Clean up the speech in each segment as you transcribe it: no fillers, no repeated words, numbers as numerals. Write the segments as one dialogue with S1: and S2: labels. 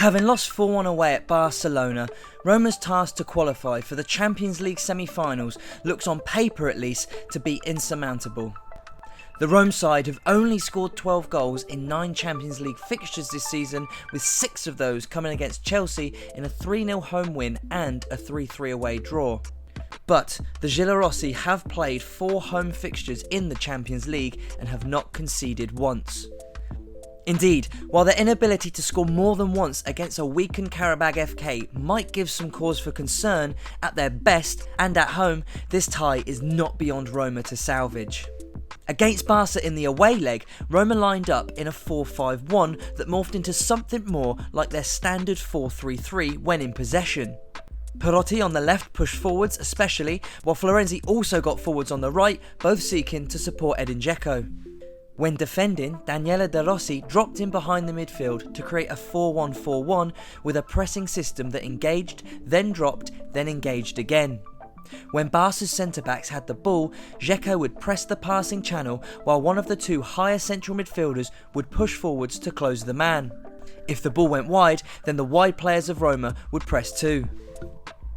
S1: Having lost 4-1 away at Barcelona, Roma's task to qualify for the Champions League semi-finals looks on paper at least to be insurmountable. The Rome side have only scored 12 goals in 9 Champions League fixtures this season, with 6 of those coming against Chelsea in a 3-0 home win and a 3-3 away draw. But the Giallorossi have played 4 home fixtures in the Champions League and have not conceded once. Indeed, while their inability to score more than once against a weakened Qarabag FK might give some cause for concern, at their best and at home, this tie is not beyond Roma to salvage. Against Barca in the away leg, Roma lined up in a 4-5-1 that morphed into something more like their standard 4-3-3 when in possession. Perotti on the left pushed forwards especially, while Florenzi also got forwards on the right, both seeking to support Edin Dzeko. When defending, Daniele De Rossi dropped in behind the midfield to create a 4-1-4-1 with a pressing system that engaged, then dropped, then engaged again. When Barca's centre-backs had the ball, Dzeko would press the passing channel while one of the 2 higher central midfielders would push forwards to close the man. If the ball went wide, then the wide players of Roma would press too.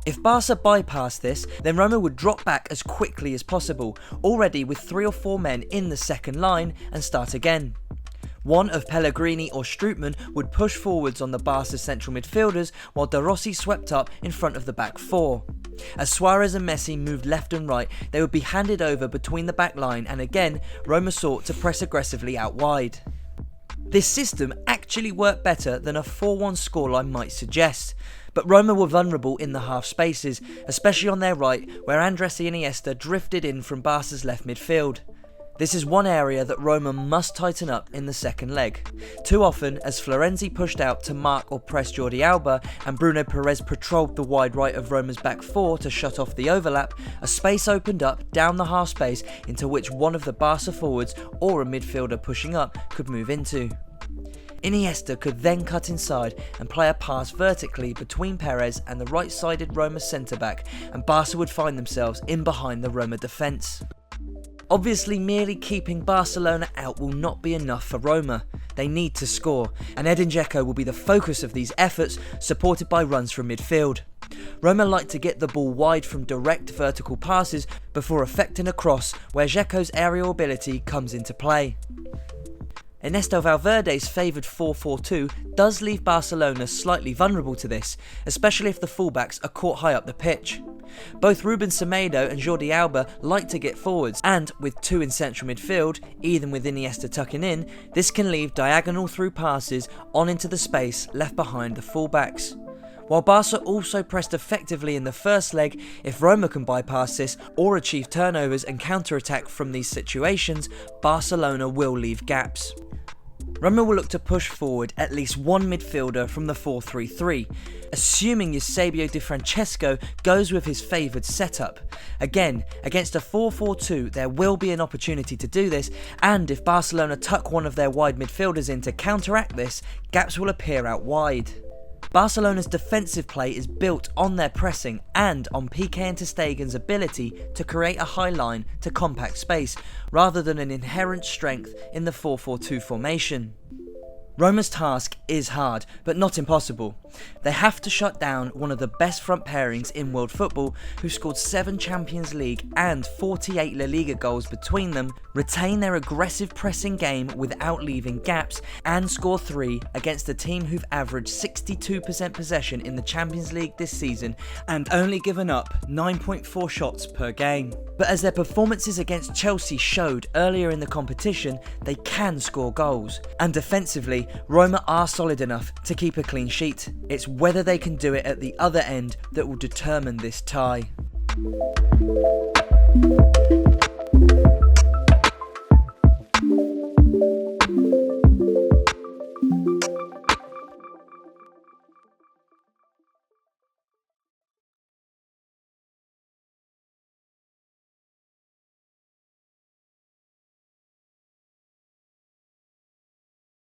S1: If Barca bypassed this, then Roma would drop back as quickly as possible, already with 3 or 4 men in the second line, and start again. One of Pellegrini or Strootman would push forwards on the Barca central midfielders, while De Rossi swept up in front of the back 4. As Suarez and Messi moved left and right, they would be handed over between the back line, and again, Roma sought to press aggressively out wide. This system actually worked better than a 4-1 scoreline might suggest, but Roma were vulnerable in the half spaces, especially on their right, where Andres Iniesta drifted in from Barca's left midfield. This is one area that Roma must tighten up in the second leg. Too often, as Florenzi pushed out to mark or press Jordi Alba and Bruno Perez patrolled the wide right of Roma's back 4 to shut off the overlap, a space opened up down the half space into which one of the Barca forwards or a midfielder pushing up could move into. Iniesta could then cut inside and play a pass vertically between Perez and the right-sided Roma centre-back, and Barca would find themselves in behind the Roma defence. Obviously, merely keeping Barcelona out will not be enough for Roma. They need to score, and Edin Dzeko will be the focus of these efforts, supported by runs from midfield. Roma like to get the ball wide from direct vertical passes before effecting a cross, where Dzeko's aerial ability comes into play. Ernesto Valverde's favoured 4-4-2 does leave Barcelona slightly vulnerable to this, especially if the fullbacks are caught high up the pitch. Both Ruben Semedo and Jordi Alba like to get forwards, and with 2 in central midfield, even with Iniesta tucking in, this can leave diagonal through passes on into the space left behind the fullbacks. While Barca also pressed effectively in the first leg, if Roma can bypass this or achieve turnovers and counter-attack from these situations, Barcelona will leave gaps. Roma will look to push forward at least one midfielder from the 4-3-3, assuming Eusebio Di Francesco goes with his favoured setup. Again, against a 4-4-2 there will be an opportunity to do this, and if Barcelona tuck one of their wide midfielders in to counteract this, gaps will appear out wide. Barcelona's defensive play is built on their pressing and on Piqué and ter Stegen's ability to create a high line to compact space, rather than an inherent strength in the 4-4-2 formation. Roma's task is hard, but not impossible. They have to shut down one of the best front pairings in world football, who scored 7 Champions League and 48 La Liga goals between them, retain their aggressive pressing game without leaving gaps, and score 3 against a team who've averaged 62% possession in the Champions League this season and only given up 9.4 shots per game. But as their performances against Chelsea showed earlier in the competition, they can score goals, and defensively, Roma are solid enough to keep a clean sheet. It's whether they can do it at the other end that will determine this tie.